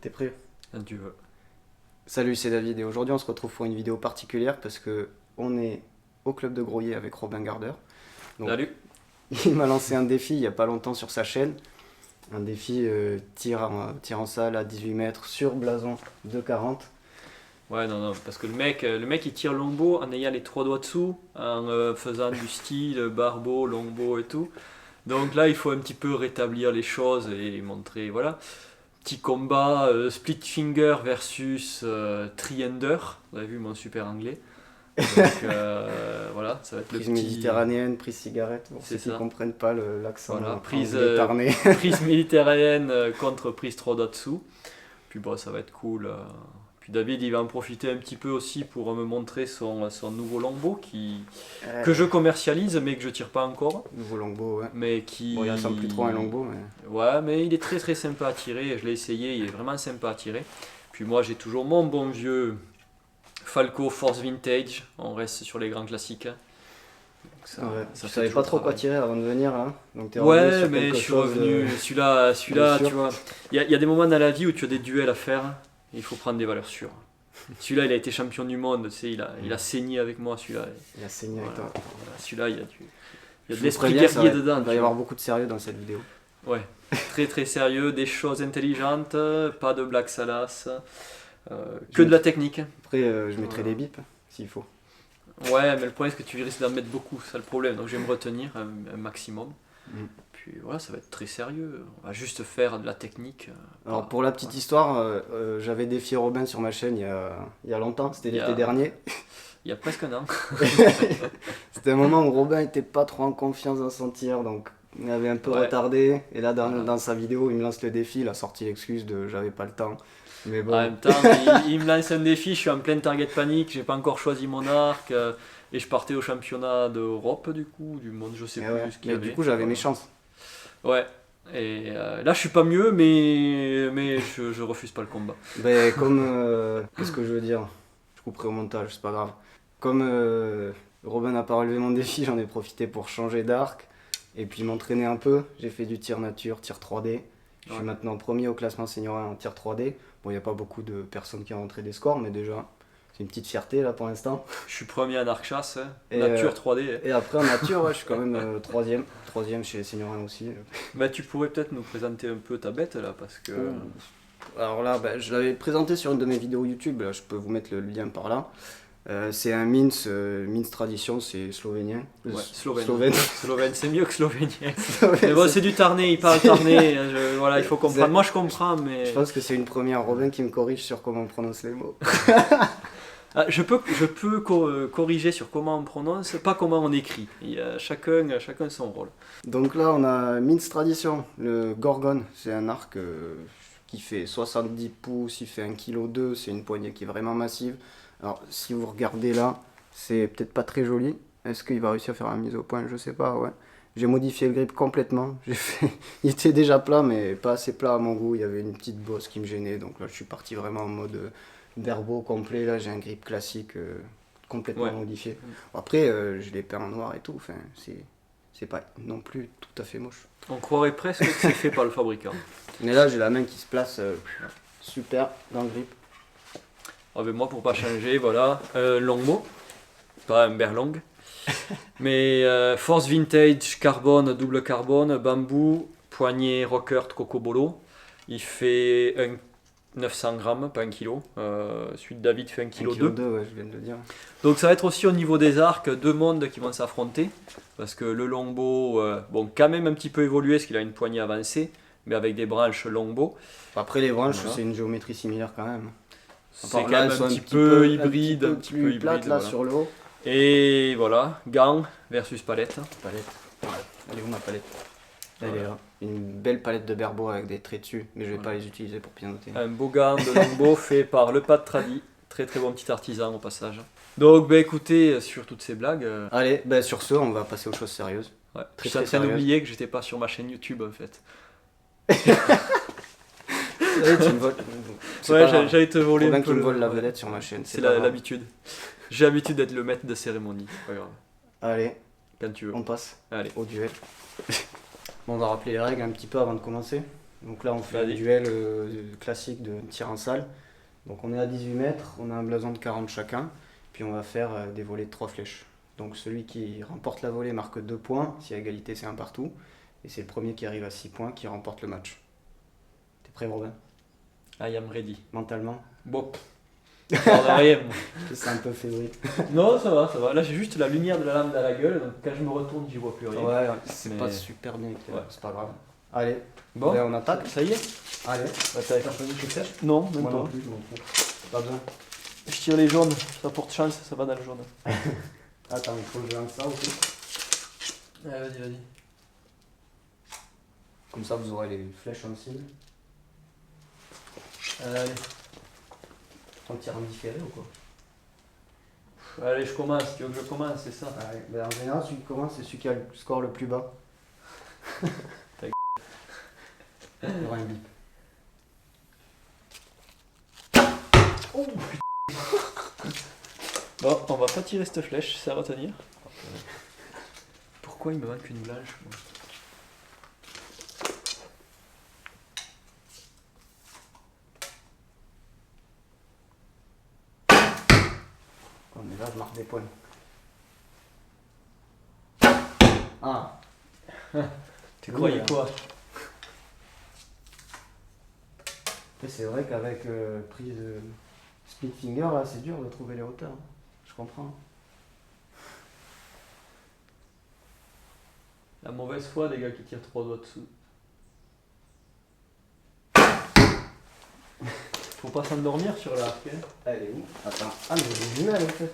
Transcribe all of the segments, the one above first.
T'es prêt? Quand tu veux. Salut, c'est David et aujourd'hui on se retrouve pour une vidéo particulière parce que on est au club de Groyer avec Robin Gardeur. Donc, Salut. il m'a lancé un défi il y a pas longtemps sur sa chaîne. Un défi tir en salle à 18 mètres sur blason de 40. Ouais, non, parce que le mec il tire longbow en ayant les trois doigts dessous, en faisant du style barbeau, longbow et tout. Donc là, il faut un petit peu rétablir les choses et montrer, voilà. Petit combat, split finger versus triender. Vous avez vu mon super anglais. Donc voilà, ça va être le Prise petit... méditerranéenne, prise cigarette, pour ceux C'est qui ça. comprennent pas l'accent Voilà, anglais tarné. prise méditerranéenne contre prise trois doigts dessous. Puis bon, ça va être cool. Puis David, il va en profiter un petit peu aussi pour me montrer son nouveau longbow que je commercialise mais que je tire pas encore. Nouveau longbow, ouais. Mais qui... Bon, il ressemble plus trop à un longbow, mais... Ouais, mais il est très très sympa à tirer. Je l'ai essayé, il est vraiment sympa à tirer. Puis moi, j'ai toujours mon bon vieux Falco Force Vintage. On reste sur les grands classiques. Donc ça, ouais. ça Je fait savais toujours pas trop quoi travail. tirer avant de venir, hein. Donc t'es revenu Ouais, sur mais quelque je suis chose, revenu. Celui-là, de sûr. tu vois, il y a des moments dans la vie où tu as des duels à faire. Et il faut prendre des valeurs sûres. Celui-là, il a été champion du monde. Tu sais, il a saigné avec moi, celui-là. Il a saigné Voilà, avec toi. voilà. Celui-là, il y a Je de vous l'esprit préviens, guerrier il dedans. va tu y avoir vois. beaucoup de sérieux dans cette vidéo. Ouais, très très sérieux, des choses intelligentes, pas de blagues salaces, que de la technique. Après, je mettrai Voilà. des bips s'il faut. Ouais, mais le problème c'est que tu risques d'en mettre beaucoup, c'est ça le problème. Donc je vais me retenir un maximum. Mm. Puis voilà, ça va être très sérieux. On va juste faire de la technique. Alors pas- pour la petite histoire, j'avais défié Robin sur ma chaîne il y a longtemps, c'était Il y a- l'été dernier. Il y a presque un an. C'était un moment où Robin était pas trop en confiance dans son tir, donc il avait un peu Ouais. retardé. Et là, dans, Voilà. dans sa vidéo, il me lance le défi, il a sorti l'excuse de j'avais pas le temps. Mais En bon, même temps, il me lance un défi, je suis en pleine target panique, j'ai pas encore choisi mon arc. Et je partais au championnat d'Europe du coup, du monde, je sais et plus ouais. ce qu'il y Mais avait. du coup, j'avais Voilà. mes chances. Ouais. Et là, je suis pas mieux, mais je refuse pas le combat. Ben, comme. Qu'est-ce que je veux dire? Je couperai au montage, c'est pas grave. Comme Robin n'a pas relevé mon défi, j'en ai profité pour changer d'arc et puis m'entraîner un peu. J'ai fait du tir nature, tir 3D. Je suis Ouais. maintenant premier au classement senior 1 en tir 3D. Bon, il n'y a pas beaucoup de personnes qui ont rentré des scores, mais déjà, c'est une petite fierté là pour l'instant. Je suis premier en arc chasse, hein. Et, Nature 3D. Et après, en nature, ouais, je suis quand même troisième. Troisième chez les seniors 1 aussi. Bah, tu pourrais peut-être nous présenter un peu ta bête là, parce que. Alors là, ben, je l'avais présenté sur une de mes vidéos YouTube, là, je peux vous mettre le lien par là. C'est un Minsk Tradition, c'est slovénien. Ouais, Slovène. Slovène. Slovène, c'est mieux que slovénien. Slovène, Mais bon, c'est- c'est du tarné, il parle tarné. Voilà, il faut C'est- comprendre. Moi, je comprends, mais. Je pense que c'est une première Robin qui me corrige sur comment on prononce les mots. Ah, je peux corriger sur comment on prononce, pas comment on écrit. Il y a chacun son rôle. Donc là, on a Minsk Tradition, le Gorgon. C'est un arc qui fait 70 pouces, il fait 1,2 kg, c'est une poignée qui est vraiment massive. Alors, si vous regardez là, c'est peut-être pas très joli. Est-ce qu'il va réussir à faire la mise au point? Je sais pas, ouais. J'ai modifié le grip complètement. Il était déjà plat, mais pas assez plat à mon goût. Il y avait une petite bosse qui me gênait. Donc là, je suis parti vraiment en mode derbo complet. Là, j'ai un grip classique complètement Ouais. modifié. Après, je l'ai peint en noir et tout. Enfin, c'est pas non plus tout à fait moche. On croirait presque que c'est fait par le fabricant. Mais là, j'ai la main qui se place super dans le grip. Ah ben moi, pour pas changer, voilà, longbow, pas un berlong. Mais Force Vintage, carbone, double carbone, bambou, poignée Rockert Cocobolo. Il fait 900 grammes, pas 1 kg. Celui de David fait 1 kg 2. 1,2 kg, ouais, je viens de le dire. Donc ça va être aussi au niveau des arcs, deux mondes qui vont s'affronter. Parce que le longbow, bon, quand même un petit peu évolué, parce qu'il a une poignée avancée, mais avec des branches longbow. Après, les branches, Voilà. c'est une géométrie similaire quand même. C'est Part quand là, même elles sont un petit peu hybride, un petit peu plus plate hybride. là Voilà. sur le haut. Et voilà, gants versus palette. Palette. Elle est où ma palette? Elle Voilà. est là. Une belle palette de berbeau avec des traits dessus, mais je vais Voilà. pas les utiliser pour pianoter. Un beau gant de longbow fait par le Pas de Tradi. Très très bon petit artisan au passage. Donc bah écoutez, sur toutes ces blagues, Allez, ben sur ce, on va passer aux choses sérieuses. ouais, Très, je suis en très train sérieux. d'oublier que j'étais pas sur ma chaîne YouTube en fait. Allez, tu me voles. C'est Ouais, pas grave. j'allais te voler Robin un qui peu me vole la ouais. vedette sur ma chaîne. C'est pas grave. l'habitude. J'ai l'habitude d'être le maître de cérémonie. C'est pas grave. Allez, Quand tu veux. on passe Allez. au duel. Bon, on va rappeler les règles un petit peu avant de commencer. Donc là, on fait un Vas-y. duel classique de tir en salle. Donc on est à 18 mètres, on a un blason de 40 chacun, puis on va faire des volées de 3 flèches. Donc celui qui remporte la volée marque 2 points, si à égalité c'est un partout, et c'est le premier qui arrive à 6 points qui remporte le match. T'es prêt Robin? I am ready. Mentalement? Bon. Alors, rien, moi. C'est un peu fébrile. Non, ça va, ça va. Là, j'ai juste la lumière de la lampe dans la gueule, donc quand je me retourne, j'y vois plus rien. Ouais, c'est Mais- pas super bien éclairé, Ouais. c'est pas grave. Allez, Bon, ben, on attaque. ça y est. Allez, T'as choisi tes flèches? Non, même moi non pas. plus, je m'en fous. Pas besoin. Je tire les jaunes, ça porte chance, ça va dans le jaune. Attends, il faut que je lance ça aussi. Allez, vas-y, vas-y. Comme ça vous aurez les flèches en cible. Allez. On tire en différé ou quoi? Allez, je commence, tu veux que je commence, c'est ça. Ouais, ben en général, celui qui commence, c'est celui qui a le score le plus bas. Ta Il y aura un bip. Bon, on va pas tirer cette flèche, ça va tenir. Pourquoi il me manque une blanche moi Oh, mais là, je marque des points. Ah, Tu Oui, croyais hein. quoi? mais c'est vrai qu'avec prise split finger, là, c'est dur de trouver les hauteurs. Hein. Je comprends. La mauvaise foi des gars qui tirent 3 doigts dessous. Faut pas s'endormir sur l'arc. Hein. Elle est où? Attends. Ah, mais j'ai des jumelles en fait.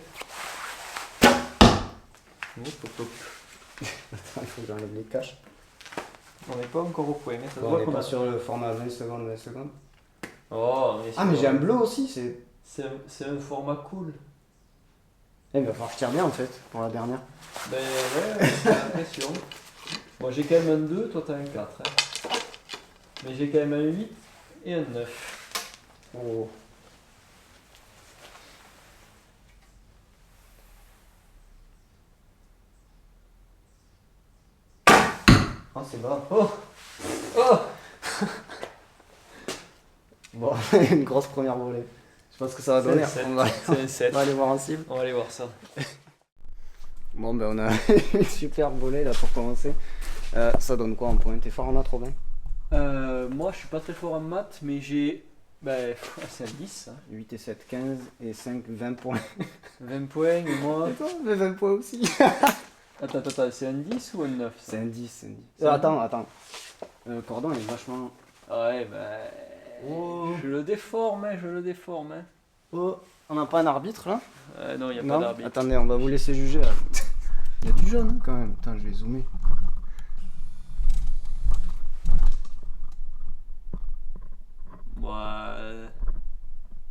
Hop, hop, hop. Attends, il faut que j'enlève les caches. On n'est pas encore au point, mais ça se Bon, on voit n'est qu'on pas a. sur le format 20 secondes, 20 secondes. Oh, on est Ah, mais sur- j'ai un bleu aussi, c'est. C'est un format cool. Eh, il va falloir que je tire bien en fait, pour la dernière. Ben ouais, j'ai l'impression. Moi j'ai quand même un 2, toi t'as un 4. Hein. Mais j'ai quand même un 8 et un 9. Oh. Oh, c'est bas. Oh Oh Bon, une grosse première volée. Je pense que ça va donner. C'est un On va, C'est un 7. on va aller voir en cible. On va aller voir ça. Bon, ben on a une super volée là pour commencer. Ça donne quoi en point? T'es fort en maths, Robin? Moi je suis pas très fort en maths, mais j'ai. Ben, c'est un 10. Hein. 8 et 7, 15 et 5, 20 points. 20 points et moi. Et toi, mais 20 points aussi. Attends, c'est un 10 ou un 9 ça C'est un 10, c'est un 10. C'est un Attends. Le cordon est vachement. Ouais, ben. Oh. Je le déforme, hein, je le déforme. Hein. Oh, on n'a pas un arbitre là? Non, il n'y a Non. pas d'arbitre. Attendez, on va vous laisser juger. Là. Il y a du jaune hein, quand même. Attends, je vais zoomer. Ouais.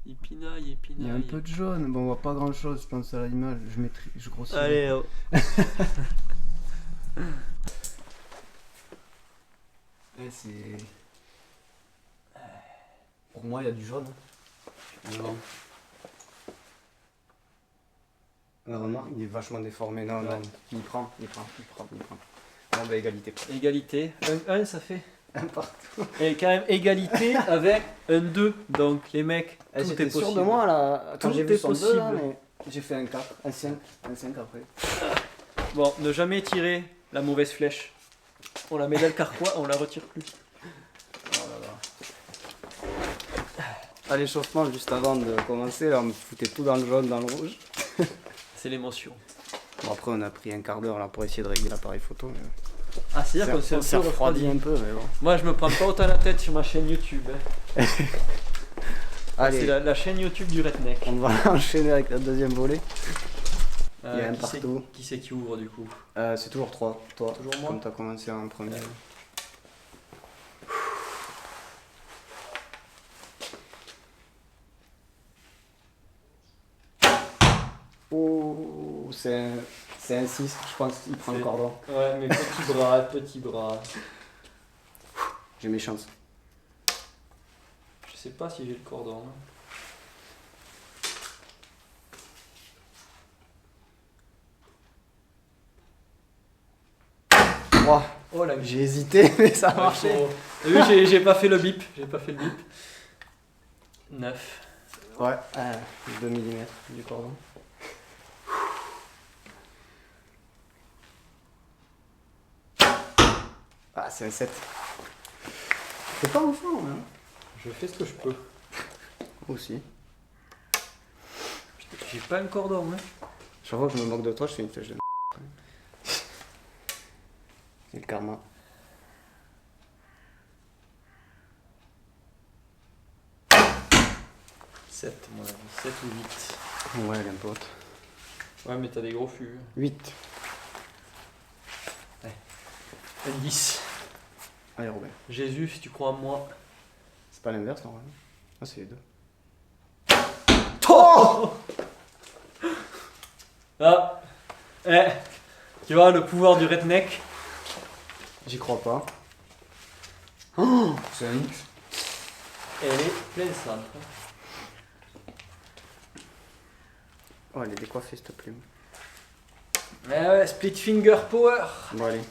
Épinaille. Il y a un peu de jaune. Bon, on voit pas grand chose, je pense à l'image. Je grossis. Allez, oh. Ouais, c'est. Pour moi, il y a du jaune. Non. La remarque, il est vachement déformé. Non, Ouais. non. Il prend. Bon, bah, égalité. Égalité. Un 1, ça fait. Un partout. Et quand même égalité avec un 2. Donc les mecs, tout est J'étais possible. sûr de moi là. Quand Tout j'ai vu est son 2 là, possible. mais j'ai fait un 4, un 5 après. Bon, ne jamais tirer la mauvaise flèche. On la met dans le carquois, on la retire plus. Oh là là. À l'échauffement, juste avant de commencer, là, on me foutait tout dans le jaune, dans le rouge. C'est l'émotion. Bon, après, on a pris un quart d'heure là pour essayer de régler l'appareil photo. Mais... Ah, c'est-à-dire qu'on on s'est s'est un peu refroidi refroidi. un peu, mais bon. Moi, je me prends pas autant la tête sur ma chaîne YouTube. Hein. Allez, C'est la chaîne YouTube du Redneck. on va enchaîner avec la deuxième volée. Il y a un Qui c'est- partout. Qui c'est qui ouvre du coup? C'est toujours 3, toi. Toujours moi. Comme tu as commencé en premier. Ouais. Oh, c'est un 6, je pense qu'il prend le C'est- cordon. Ouais, mais petit bras, petit bras. J'ai mes chances. Je sais pas si j'ai le cordon. Hein. Oh, Oh la j'ai hésité, mais ça a marché. Bravo. T'as vu, j'ai pas fait le bip. 9. Ouais, 2 mm du cordon. Ah, c'est un 7. C'est pas enfant, hein. Je fais ce que je peux. Aussi. J'ai pas un cordon, hein. Chaque fois que je me moque de toi, je fais une flèche de C'est le karma. Mon avis. 7 ou 8. Ouais, n'importe. Ouais, mais t'as des gros fûts. 8. Un 10. Allez, Robin. Jésus, si tu crois en moi. C'est pas l'inverse, normalement. Ah, c'est les deux. Oh ah. Tu vois le pouvoir du redneck. J'y crois pas. Oh, c'est un X. Elle est pleine centre. Oh, elle est décoiffée, cette plume. Ouais, split finger power. Bon, allez.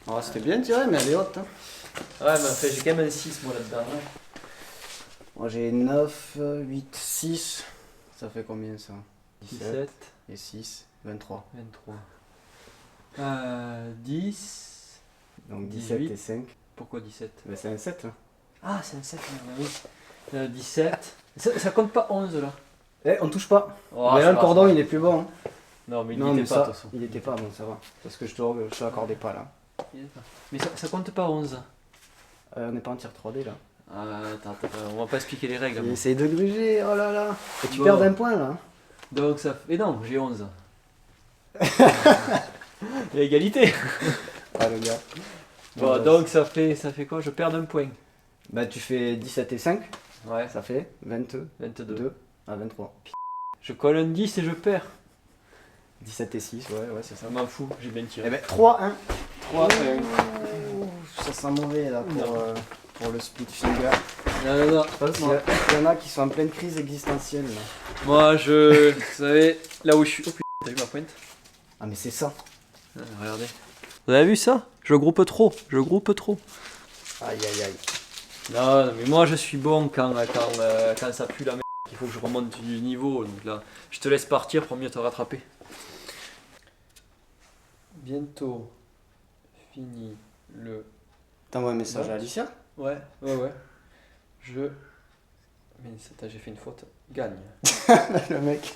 Oh, c'était bien tiré, mais elle est haute. Hein. Ouais, mais en fait, j'ai quand même un 6 moi là-dedans. Hein. Moi, j'ai 9, 8, 6. Ça fait combien ça? 17 et 6, 23. 23. 10. Donc 17 18. et 5. Pourquoi 17? Ben, c'est un 7. Hein. Ah, c'est un 7, oui. 17. Ça compte pas 11 là. Eh, on touche pas. Oh, mais ça là, le va, cordon, ça va. il est plus bon. Hein. Non, mais il Non, n'était mais pas, ça, de toute façon. il était pas bon, ça va. Parce que je te l'accordais pas là. Mais ça compte pas 11. On n'est pas en tir 3D là. Attends, on va pas expliquer les règles. Il essaye de gruger, oh là là. Et tu Bon. perds d'un point là. Donc ça fait. Et non, j'ai 11. Il y a égalité. Ah, le gars. Bon, Ouais, donc ça fait quoi? Je perds d'un point. Bah, tu fais 17 et 5. Ouais, Ça fait 22 22. à 23. Je colle un 10 et je perds. 17 et 6, ouais, c'est ça. Ça m'en fout, j'ai bien tiré. Eh ben, 3, 1. 3, Ça sent mauvais là pour le split finger. Non. Il y en a qui sont en pleine crise existentielle là. Moi, vous savez, là où je suis. Oh putain, t'as vu ma pointe? Ah, mais c'est ça. Regardez. Vous avez vu ça? Je groupe trop. Aïe aïe aïe. Non, mais moi je suis bon quand ça pue la merde, il faut que je remonte du niveau. Donc là, je te laisse partir pour mieux te rattraper. Bientôt fini le. T'envoies un message à Alicia. Ouais. Je. Mais j'ai fait une faute. Gagne. Le mec.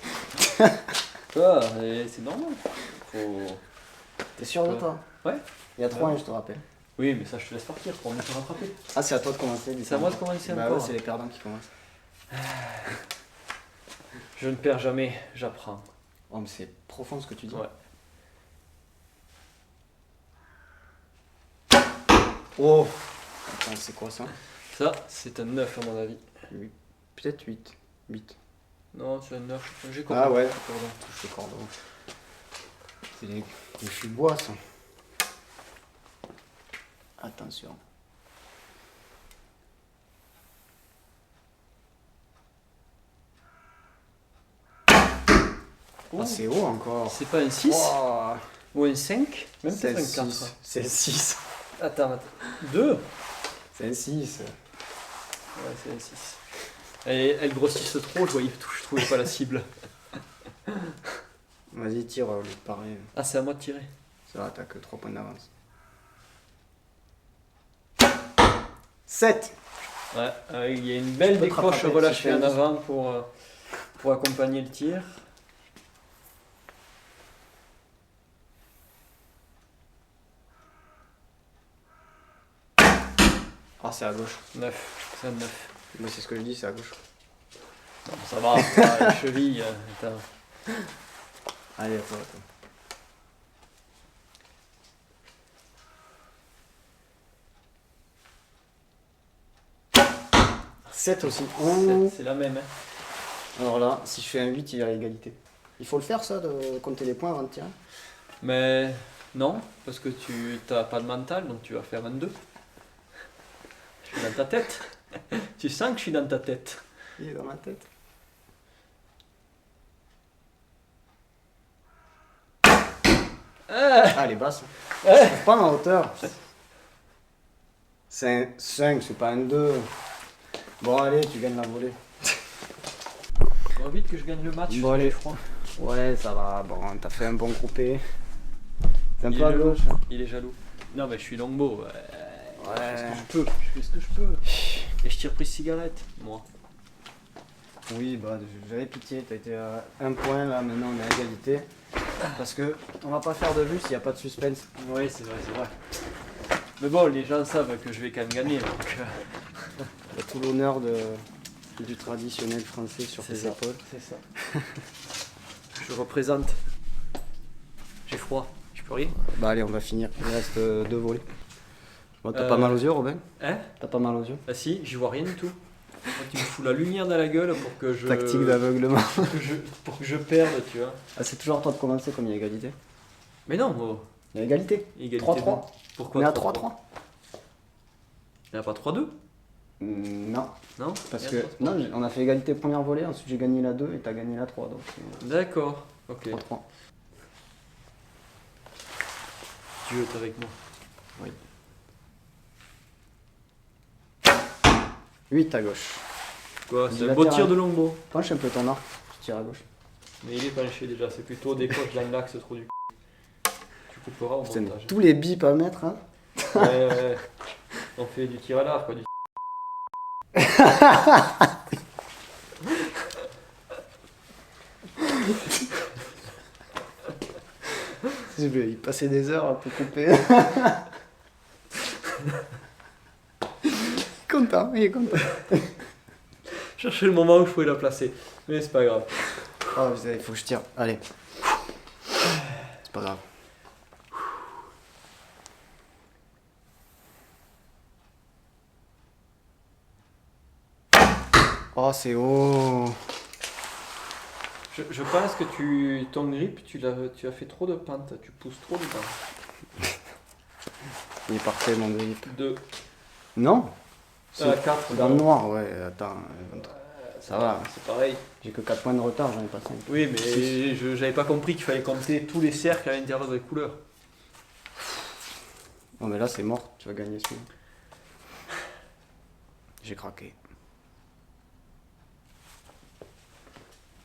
Ah, c'est normal. T'es sûr de toi? Ouais. Il y a 3 1, je te rappelle. Oui, mais ça je te laisse partir pour mieux te rattraper. Ah, c'est à toi de commencer. C'est à moi de commencer Bah encore. ouais, c'est les perdants qui commencent. Je ne perds jamais, j'apprends. Oh, mais c'est profond ce que tu dis. Ouais. Oh. Attends, c'est quoi ça? Ça, c'est un 9 à mon avis. Peut-être 8. 8. Non, c'est un 9. J'ai compris. Ah ouais. Pardon. Touche le cordon. C'est des fûts de bois, ça. Attention. Ah, c'est haut encore. C'est pas un 6 Wow. ou un 5? Même C'est peut-être un un 4. 6. C'est le 6. Attends. 2? C'est un 6. Ouais, c'est un 6. Et elles grossissent trop, je trouvais pas la cible. Vas-y, tire le pareil. Ah, c'est à moi de tirer. Ça va, t'as que 3 points d'avance. 7. Ouais, il y a une belle Je peux te décoche rattraper, relâchée si en je fais un avant pour accompagner le tir. Ah, c'est à gauche. 9, c'est un 9. Moi, c'est ce que je dis, c'est à gauche. Non, ça va, la cheville. Attends. Allez, à toi. 7 aussi. Oh. C'est la même. Hein. Alors là, si je fais un 8, il y a égalité. Il faut le faire ça, de compter les points avant de tirer. Mais non, parce que tu n'as pas de mental, donc tu vas faire un 2. Je suis dans ta tête. Tu sens que je suis dans ta tête. Il est dans ma tête. Ah, elle est basse. Je trouve pas ma hauteur. C'est un 5, c'est pas un 2. Bon, allez, tu gagnes la volée. Faut vite que je gagne le match. Bon, allez. j'ai froid. Ouais, ça va. Bon, t'as fait un bon groupé. C'est un Il peu est à jaloux. gauche. Il est jaloux. Non, mais je suis longbow. Ouais. Je fais ce que je peux. Et je tire prise cigarette, moi. Oui, bah, j'avais pitié. T'as été à un point là. Maintenant, on est à égalité. Parce que on va pas faire de vue s'il n'y a pas de suspense. Oui, c'est vrai, c'est vrai. Mais bon, les gens savent que je vais quand même gagner. Donc, Il y a tout l'honneur du traditionnel français sur C'est tes ça. épaules. c'est ça. Je représente. J'ai froid. Je peux rien. Bah, allez, on va finir. Il reste 2 volets. Bon, t'as Euh, pas mal aux yeux, Robin? Hein? T'as pas mal aux yeux? Ah si, j'y vois rien du tout. Moi, tu me fous la lumière dans la gueule pour que je. Tactique d'aveuglement. Pour que je perde, tu vois. Ah, c'est toujours à toi de commencer comme il y a égalité. Mais non, moi. Il y a égalité. Égalité 3-3. de- Pourquoi On est à 3-3? 3-3. Il n'y en a pas 3-2? Non, Non? parce Il y que a 3-3. non, on a fait égalité première volée, ensuite j'ai gagné la 2 et t'as gagné la 3, donc c'est D'accord. Ok. 3-3. Dieu est avec moi. 8 à gauche. Quoi? C'est un Bilatéral. beau tir de longbow. Penche un peu ton arc, tu tires à gauche. Mais il est penché déjà, c'est plutôt des poches dans l'axe trop du c***. Tu couperas au Putain, mais montage. tous les bips à mettre, hein. Ouais. On fait du tir à l'arc, quoi. Je vais y passer des heures pour couper. Content, il est content. Chercher le moment où je pouvais la placer. Mais c'est pas grave. Oh, il faut que je tire. Allez. C'est pas grave. Oh, c'est haut. Je pense que ton grip, tu as fait trop de pente. Tu pousses trop dedans. Il est parfait, mon grip. 2. Non, c'est 4. dans le noir, ouais, attends. Ça va. C'est pareil. J'ai que 4 points de retard, j'en ai pas 5. Oui, mais j'avais pas compris qu'il fallait compter tous les cercles à l'intérieur des couleurs. Non, mais là, c'est mort, tu vas gagner celui-là. J'ai craqué.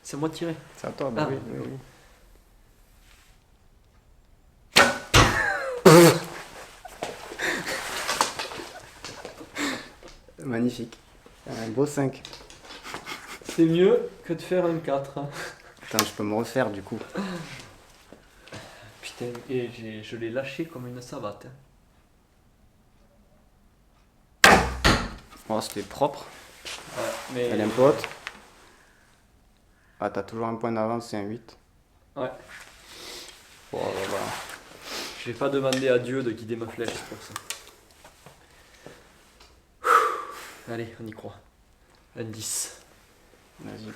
C'est moi de tirer. C'est à toi, bah Ah, oui, oui, oui. Magnifique. Un beau 5. C'est mieux que de faire un 4. hein. Putain, je peux me refaire du coup. Putain, et je l'ai lâché comme une savate. hein. Oh, c'était propre. Mais... Elle est un peu haute. Ah, t'as toujours un point d'avance, c'est un 8. Ouais. Bon, voilà. Je vais pas demander à Dieu de guider ma flèche c'est pour ça. Allez, on y croit. Un 10. Vas-y.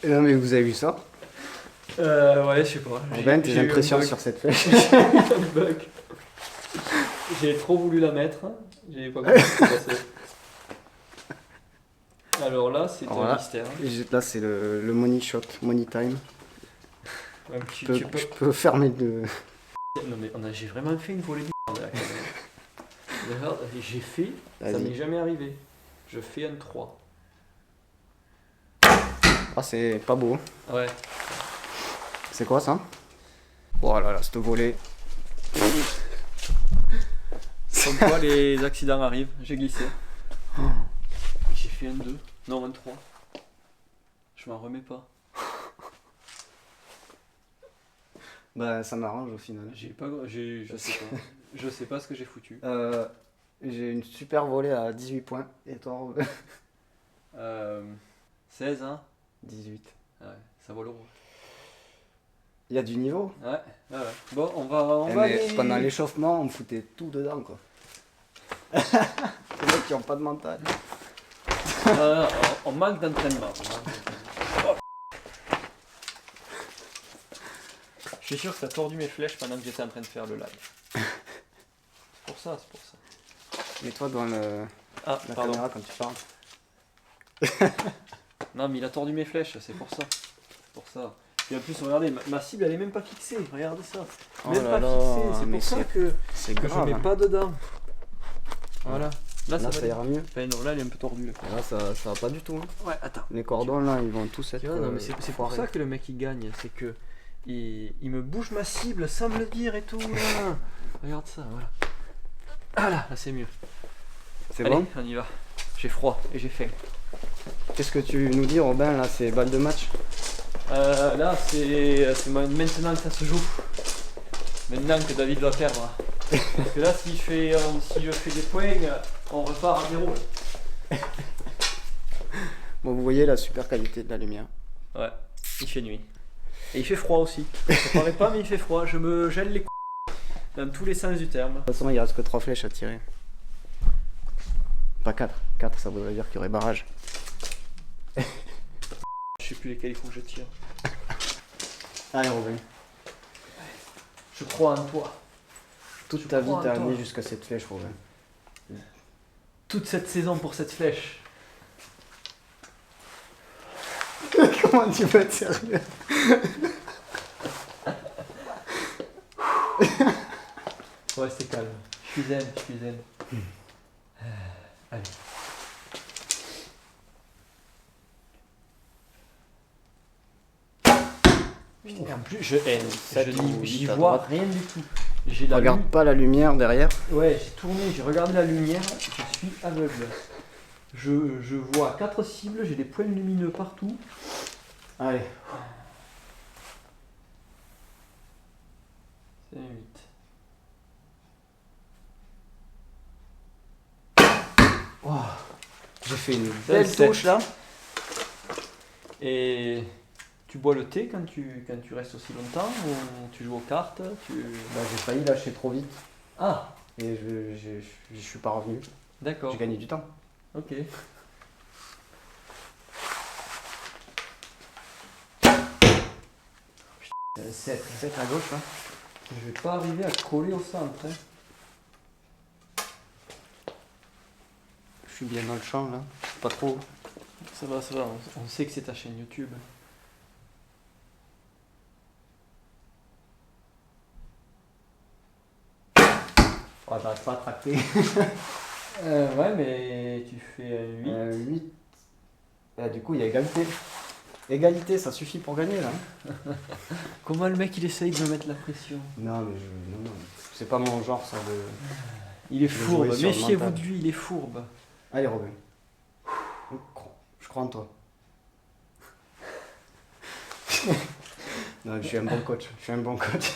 Non, mais vous avez vu ça? Ouais, je sais pas. Robin, tes J'ai eu un impressions bug. sur cette flèche? Un bug. J'ai trop voulu la mettre. J'ai pas compris ce qui s'est passé. Alors là, c'est Voilà. un mystère. Là, c'est le money shot, money time. Ouais, Je peux fermer le. Non mais j'ai vraiment fait une volée de merde là, quand même. Regarde, j'ai fait, ça Vas-y. m'est jamais arrivé. Je fais un 3. Ah, c'est pas beau. Ouais. C'est quoi ça? Oh là là, cette volée. Comme quoi les accidents arrivent, j'ai glissé. J'ai fait un 2. Non, un 3. Je m'en remets pas. Bah, ça m'arrange au final. Je sais pas ce que j'ai foutu. J'ai une super volée à 18 points. Et toi, Robin? 16 hein. 18. Ouais, ça vaut l'euro. Il y a du niveau. Ouais, ouais. Bon, on va Mais aller... pendant l'échauffement, on foutait tout dedans, quoi. Les mecs qui ont pas de mental. On manque d'entraînement. Je suis sûr que t'as tordu mes flèches pendant que j'étais en train de faire le live. C'est pour ça. Mets-toi dans Ah, la pardon. caméra quand tu parles. Non, mais il a tordu mes flèches, c'est pour ça. C'est pour ça. Et en plus, regardez, ma cible, elle est même pas fixée. Regardez ça. Oh Même là pas là, fixée. C'est mais pour ça c'est que je grave. mets Hein. pas dedans. Voilà. Là, Là, ça va ira mieux. Enfin, non, là, il est un peu tordu. Là, Et là, ça va pas du tout. Hein. ouais, attends. Les cordons, là, ils vont tous être. Tu vois, non, mais c'est pour foirés. ça que le mec il gagne. C'est que il me bouge ma cible sans me le dire et tout. Là. Regarde ça, voilà. Ah là c'est mieux. C'est Allez, bon. on y va. J'ai froid et j'ai faim. Qu'est-ce que tu nous dis, Robin? Là, c'est balle de match. Là, c'est maintenant que ça se joue. Maintenant que David va perdre. Parce que là, si je fais des points, on repart à 0. Bon, vous voyez la super qualité de la lumière. Ouais, il fait nuit. Et il fait froid aussi. Ça paraît pas, mais il fait froid. Je me gèle les couilles dans tous les sens du terme. De toute façon, il reste que 3 flèches à tirer. Pas 4. 4, ça voudrait dire qu'il y aurait barrage. Je sais plus lesquels il faut que je tire. Allez, Robin. Je crois en toi. Toute ta vie, crois en t'as toi. amené jusqu'à cette flèche, Robin. Toute cette saison pour cette flèche. Comment tu peux être sérieux? Ouais, c'est calme. Je suis zen, je suis zen. Allez. Putain, en plus, j'y vois rien du tout. J'ai la Regarde pas la lumière derrière. Ouais, j'ai tourné, j'ai regardé la lumière, je suis aveugle. Je vois 4 cibles, j'ai des points lumineux partout. Allez. C'est 8. J'ai fait une C'est belle sept. touche là. Et tu bois le thé quand tu restes aussi longtemps ou tu joues aux cartes Bah, j'ai failli lâcher trop vite. Ah, Et je suis pas revenu. d'accord. J'ai gagné du temps. Ok. Putain, 7. 7 à gauche là. Je vais pas arriver à coller au centre. Hein. Je suis bien dans le champ là. Pas trop. Ça va, ça va. On sait que c'est ta chaîne YouTube. Oh, t'arrêtes pas à tracter. Ouais, mais tu fais un 8. 8. Ah, du coup, il y a égalité. Égalité, ça suffit pour gagner là. Comment le mec il essaye de me mettre la pression? Non, mais non. C'est pas mon genre ça de. Il est Je vais fourbe, jouer sur le méfiez-vous mental. de lui, il est fourbe. Allez, Robin. Je crois en toi. Non, je suis un bon coach. Je suis un bon coach.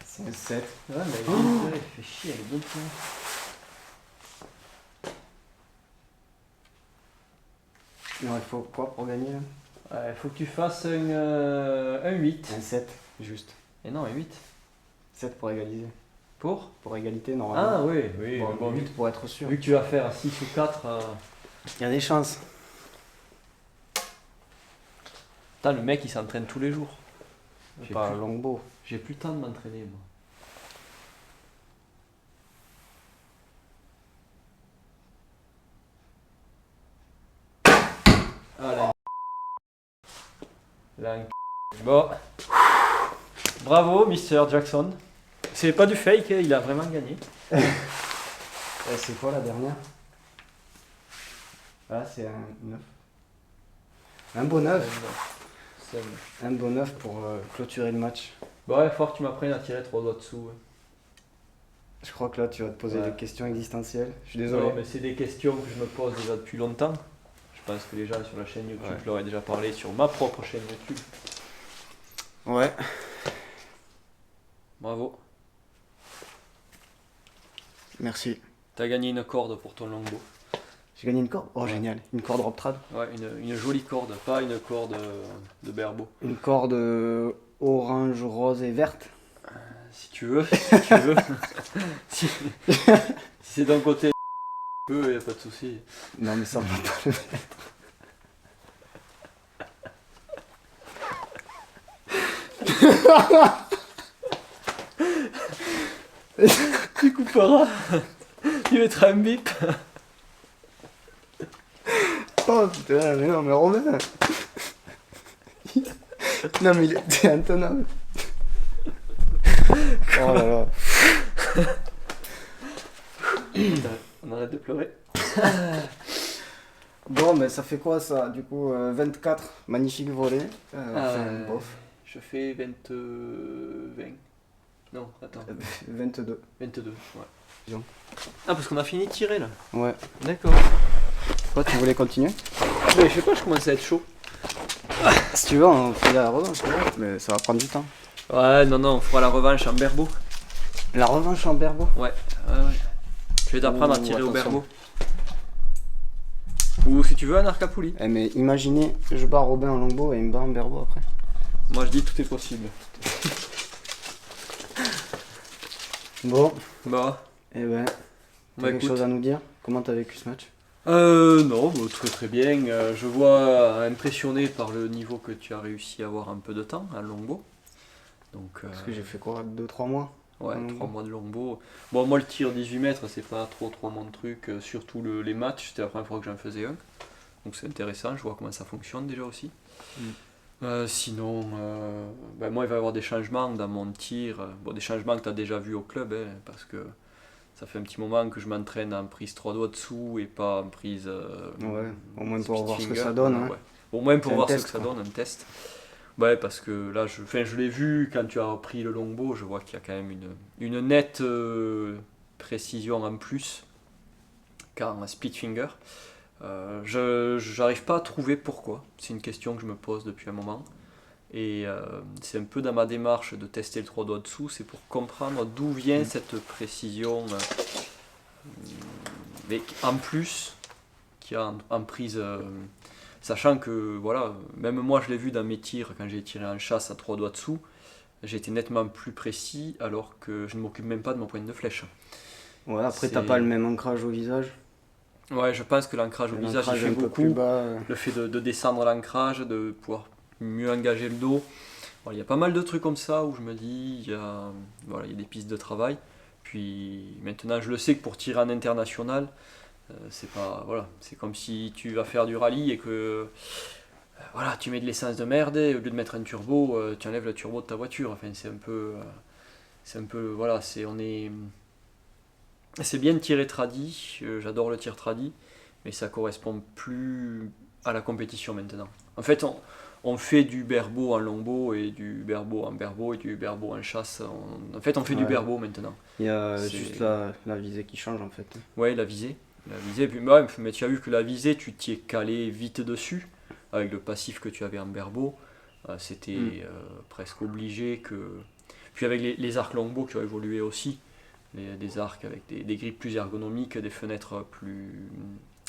C'est un 7. Ouais, mais il fait chier avec d'autres points. Non, il faut quoi pour gagner là? Ouais, faut que tu fasses un 8. Un 7, juste. Et non, un 8. 7 pour égaliser. Pour Pour égalité, normalement. Ah oui, oui. Bon, mais bon, 8 pour être sûr. vu que tu vas faire 6 ou 4. Il y a des chances. Putain, le mec il s'entraîne tous les jours. J'ai Pas plus, longbow. j'ai plus le temps de m'entraîner, moi. Ah là. Bon. Bravo, Mr. Jackson. C'est pas du fake, hein, il a vraiment gagné. C'est quoi la dernière? Ah, c'est un 9. Un beau 9. Un beau 9 pour clôturer le match. Bon, ouais, faut que tu m'apprennes à tirer 3 doigts dessous. Ouais. Je crois que là, tu vas te poser Ouais. des questions existentielles. Je suis désolé. Non, mais c'est des questions que je me pose déjà depuis longtemps. Je pense que les gens sur la chaîne YouTube, Ouais. je leur ai déjà parlé sur ma propre chaîne YouTube. Ouais. Bravo. Merci. T'as gagné une corde pour ton longbow. J'ai gagné une corde. Oh, Ouais. génial. Une corde Robtrad. Ouais, une jolie corde, pas une corde de berbeau. Une corde orange, rose et verte. Si tu veux, si tu veux. si si c'est d'un côté, tu peux, y a pas de souci. Non, mais ça va pas le mettre. Tu couperas. Tu veux être un bip? Oh putain, mais non, mais Robin. Non, mais c'est intenable. Oh là là. On arrête de pleurer. Bon, mais ça fait quoi ça? Du coup, 24, magnifique volet. Bof. Je fais 20. Non, attends. 22. 22, ouais. Disons. Ah, parce qu'on a fini de tirer là. Ouais. D'accord. Toi, tu voulais continuer? Mais je sais pas, je commence à être chaud. Si tu veux, on fait la revanche, mais ça va prendre du temps. Ouais, non, on fera la revanche en berbeau. La revanche en berbeau? Ouais. Je vais t'apprendre à tirer au attention. berbeau. Ou si tu veux un arc à poulie. Eh, mais imaginez, je bats Robin en longbow et il me bat en berbeau après. Moi je dis tout est possible. Bon, Bah, eh ben, t'as quelque écoute. chose à nous dire? Comment t'as vécu ce match? Non, bah, très très bien. Je vois impressionné par le niveau que tu as réussi à avoir un peu de temps à longbow. Donc, Parce que j'ai fait quoi? 2-3 mois? ouais, longbow. 3 mois de longbow. Bon, moi le tir 18 mètres, c'est pas trop mon truc. Surtout les matchs, c'était la première fois que j'en faisais un. Donc c'est intéressant, je vois comment ça fonctionne déjà aussi. Sinon, moi il va y avoir des changements dans mon tir. Bon, des changements que tu as déjà vu au club, hein, parce que ça fait un petit moment que je m'entraîne en prise 3 doigts dessous et pas en prise. Ouais, au moins pour split voir ce que finger, ça donne. voilà, Hein. ouais. Au moins pour C'est un voir ce test, que ça quoi. donne, un test. Ouais, parce que là, je l'ai vu quand tu as pris le longbow, je vois qu'il y a quand même une nette précision en plus qu'en split finger. Je n'arrive pas à trouver pourquoi. C'est une question que je me pose depuis un moment. Et c'est un peu dans ma démarche de tester le 3 doigts dessous, c'est pour comprendre d'où vient cette précision. Mais en plus, qu'il y a en prise. Sachant que, voilà, même moi je l'ai vu dans mes tirs, quand j'ai tiré en chasse à 3 doigts dessous, j'ai été nettement plus précis alors que je ne m'occupe même pas de mon point de flèche. Ouais, après, C'est- t'as pas le même ancrage au visage. Ouais, je pense que l'ancrage au visage il L'ancrage fait un peu plus beaucoup. bas. Le fait de descendre l'ancrage, de pouvoir mieux engager le dos. Voilà, il y a pas mal de trucs comme ça où je me dis, il y a des pistes de travail. Puis maintenant, je le sais que pour tirer en international, c'est pas, voilà, c'est comme si tu vas faire du rallye et que voilà, tu mets de l'essence de merde et au lieu de mettre un turbo, tu enlèves le turbo de ta voiture. Enfin, c'est un peu, voilà, c'est bien de tirer tradi. J'adore le tir tradi, mais ça correspond plus à la compétition maintenant. En fait, on fait du berbeau en longbow et du berbeau en berbeau et du berbeau en chasse. En fait, on fait du Ouais. berbeau maintenant. Il y a C'est- juste la visée qui change en fait. Ouais, la visée. La visée, puis, ouais, mais tu as vu que la visée, tu t'y es calé vite dessus, avec le passif que tu avais en berbeau. C'était presque obligé que. Puis avec les arcs longbow qui ont évolué aussi, des arcs avec des grippes plus ergonomiques, des fenêtres plus,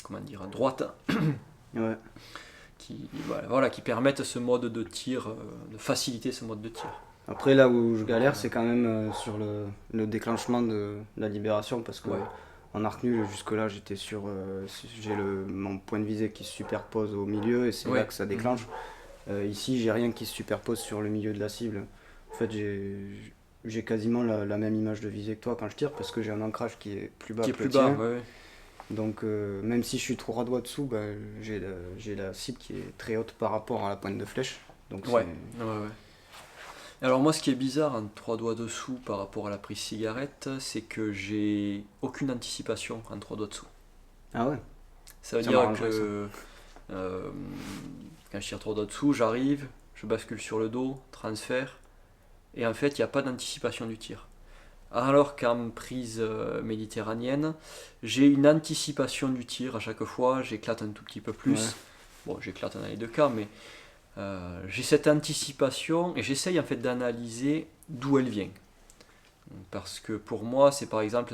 comment dire, droites, Ouais. qui permettent ce mode de tir, de faciliter ce mode de tir. Après, là où je galère, c'est quand même sur le déclenchement de la libération parce que Ouais. en arc nul, jusque-là, j'étais sur. J'ai mon point de visée qui se superpose au milieu et c'est Ouais. là que ça déclenche. Ici, j'ai rien qui se superpose sur le milieu de la cible. En fait, j'ai quasiment la même image de visée que toi quand je tire parce que j'ai un ancrage qui est plus bas Qui est que plus le bas, tien. ouais. Donc, même si je suis 3 doigts dessous, bah, j'ai la cible qui est très haute par rapport à la pointe de flèche. Donc, Ouais. Ouais. Alors moi, ce qui est bizarre en 3 doigts dessous par rapport à la prise cigarette, c'est que j'ai aucune anticipation en 3 doigts dessous. Ah ouais. Ça veut Ça dire m'arrangerait, que quand je tire 3 doigts dessous, j'arrive, je bascule sur le dos, transfert, et en fait, il n'y a pas d'anticipation du tir. Alors qu'en prise méditerranéenne, j'ai une anticipation du tir à chaque fois, j'éclate un tout petit peu plus. Ouais. Bon, j'éclate dans les deux cas, mais j'ai cette anticipation et j'essaye en fait d'analyser d'où elle vient. Parce que pour moi, c'est par exemple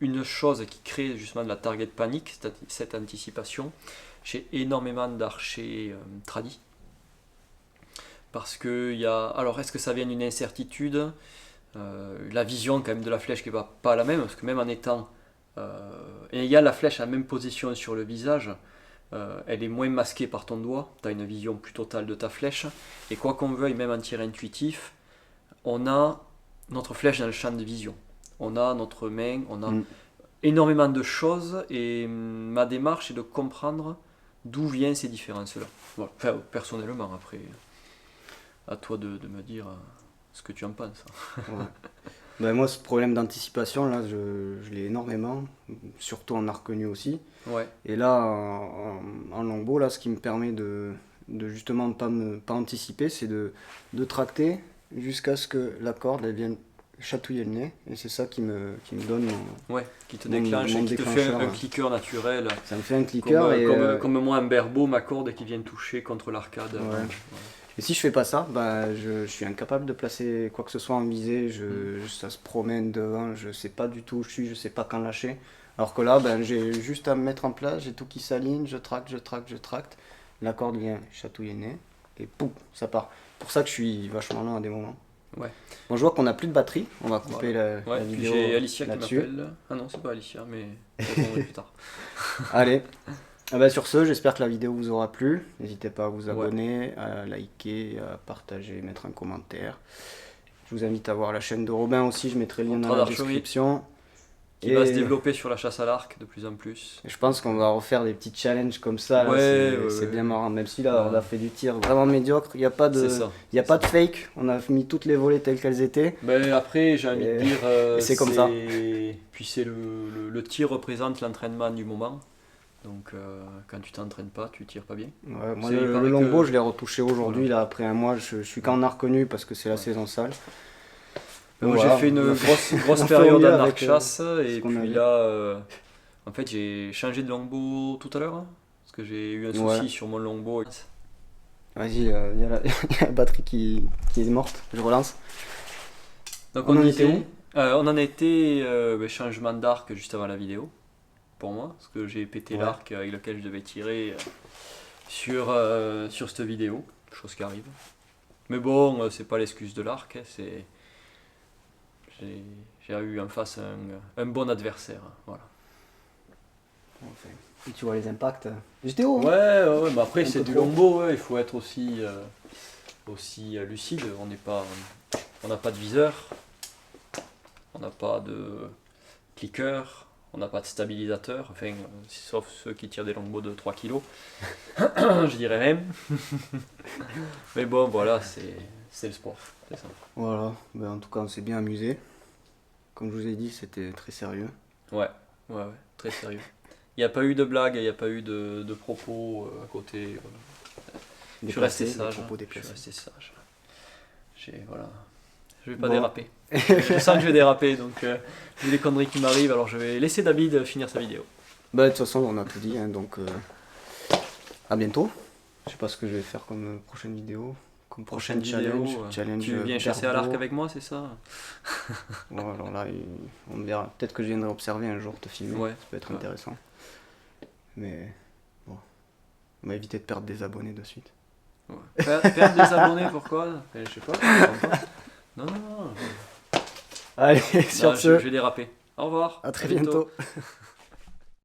une chose qui crée justement de la target panic, cette anticipation. J'ai énormément d'archers tradis. Parce que alors est-ce que ça vient d'une incertitude, la vision quand même de la flèche qui n'est pas la même, parce que même en étant ayant la flèche à la même position sur le visage, elle est moins masquée par ton doigt, tu as une vision plus totale de ta flèche, et quoi qu'on veuille, même en tir intuitif, on a notre flèche dans le champ de vision. On a notre main, énormément de choses et ma démarche est de comprendre d'où viennent ces différences-là. Voilà. Enfin, personnellement, après, à toi de me dire ce que tu en penses. Ouais. Ben, moi, ce problème d'anticipation, là, je l'ai énormément, surtout en arc nu aussi. Ouais, Et là, en longbow, là, ce qui me permet de justement pas anticiper, c'est de tracter jusqu'à ce que la corde elle vienne chatouiller le nez. Et c'est ça qui me donne ouais, qui te mon- déclenche, mon qui te fait déclencheur, un ouais. cliqueur naturel. Ça me fait un cliqueur. Comme moi, un berbeau, ma corde qui vient toucher contre l'arcade. Ouais. Et si je fais pas ça, bah, je suis incapable de placer quoi que ce soit en visée. Ça se promène devant, je sais pas du tout où je suis, je sais pas quand lâcher. Alors que là, ben, j'ai juste à me mettre en place, j'ai tout qui s'aligne, je tracte, je tracte. La corde vient chatouiller le nez et pouf, ça part. C'est pour ça que je suis vachement lent à des moments. Ouais. Bon, je vois qu'on n'a plus de batterie, on va couper la Ouais, puis vidéo j'ai Alicia qui là-dessus. m'appelle. Ah non, c'est pas Alicia, mais je répondrai plus tard. Allez. Ah bah sur ce, j'espère que la vidéo vous aura plu. N'hésitez pas à vous abonner, à liker, à partager, mettre un commentaire. Je vous invite à voir la chaîne de Robin aussi, je mettrai le lien dans la description. Qui va se développer sur la chasse à l'arc de plus en plus. Et je pense qu'on va refaire des petits challenges comme ça. Là, c'est bien marrant, même si là on a fait du tir vraiment médiocre. Il n'y a pas de, il y a pas de fake. On a mis toutes les volées telles qu'elles étaient. Ben après, j'ai envie de dire, c'est comme ça. Puis c'est le tir représente l'entraînement du moment. Donc quand tu t'entraînes pas, tu tires pas bien. Ouais, moi le longbow, je l'ai retouché aujourd'hui. Là après un mois, je suis qu'en arc nu parce que c'est la saison sale. Moi, j'ai fait une grosse période en arc chasse et puis là, en fait, j'ai changé de longbow tout à l'heure hein, parce que j'ai eu un souci sur mon longbow. Vas-y, il y a la batterie qui est morte, je relance. Donc on en était où? On en était changement d'arc juste avant la vidéo, pour moi, parce que j'ai pété l'arc avec lequel je devais tirer sur cette vidéo, chose qui arrive. Mais bon, c'est pas l'excuse de l'arc, hein, c'est... J'ai eu en face un bon adversaire, voilà. Et tu vois les impacts. J'étais haut. Ouais, mais après c'est du longbow, il faut être aussi lucide. On n'a pas de viseur, on n'a pas de cliqueur, on n'a pas de stabilisateur, enfin, sauf ceux qui tirent des longbows de 3 kg. Je dirais même. Mais bon, voilà, c'est le sport, c'est ça. Voilà, ben, en tout cas on s'est bien amusé. Comme je vous ai dit, c'était très sérieux. Ouais, très sérieux. Il n'y a pas eu de blague, il n'y a pas eu de propos à côté. Voilà. Je suis resté sage. Voilà. Je vais pas déraper. Je sens que je vais déraper, donc j'ai des conneries qui m'arrivent, alors je vais laisser David finir sa vidéo. Bah de toute façon on a tout dit, hein, donc à bientôt. Je sais pas ce que je vais faire comme prochaine vidéo. Comme prochaine challenge. Tu viens chasser à l'arc avec moi, c'est ça? Bon, alors là, on verra. Peut-être que je viendrai observer un jour, te filmer. Ça peut être intéressant. Mais bon, on va éviter de perdre des abonnés de suite. Perdre des abonnés, pourquoi? Je sais pas. Non. Allez, sur ce. Je vais déraper. Au revoir. À très bientôt.